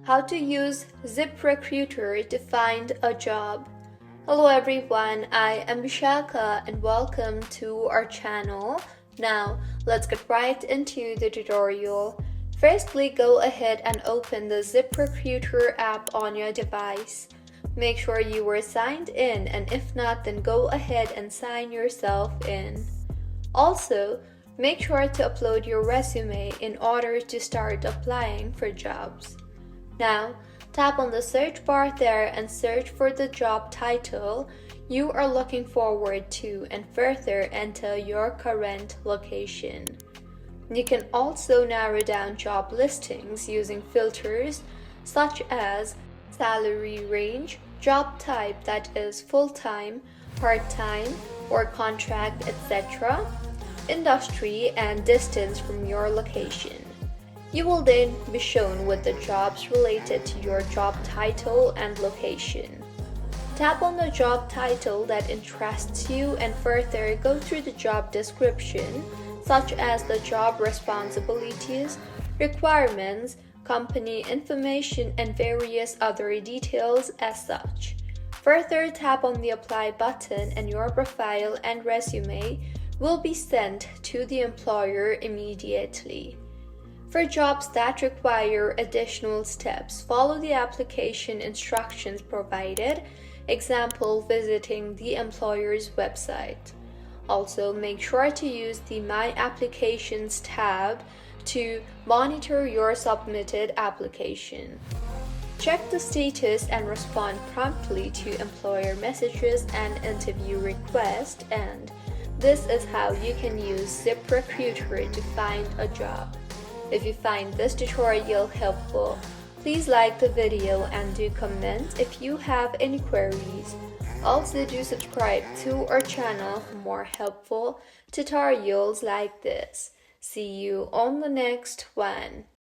How to use ZipRecruiter to find a job. Hello everyone, I am Vishaka and welcome to our channel. Now, let's get right into the tutorial. Firstly, go ahead and open the ZipRecruiter app on your device. Make sure you were signed in, and if not, then go ahead and sign yourself in. Also, make sure to upload your resume in order to start applying for jobs. Now, tap on the search bar there and search for the job title you are looking forward to and further enter your current location. You can also narrow down job listings using filters such as salary range, job type that is full-time, part-time, or contract, etc., industry, and distance from your location. You will then be shown with the jobs related to your job title and location. Tap on the job title that interests you and further go through the job description, such as the job responsibilities, requirements, company information, and various other details as such. Further, tap on the apply button and your profile and resume will be sent to the employer immediately. For jobs that require additional steps, follow the application instructions provided, example visiting the employer's website. Also, make sure to use the My Applications tab to monitor your submitted application. Check the status and respond promptly to employer messages and interview requests, and this is how you can use ZipRecruiter to find a job. If you find this tutorial helpful, please like the video and do comment if you have any queries. Also, do subscribe to our channel for more helpful tutorials like this. See you on the next one.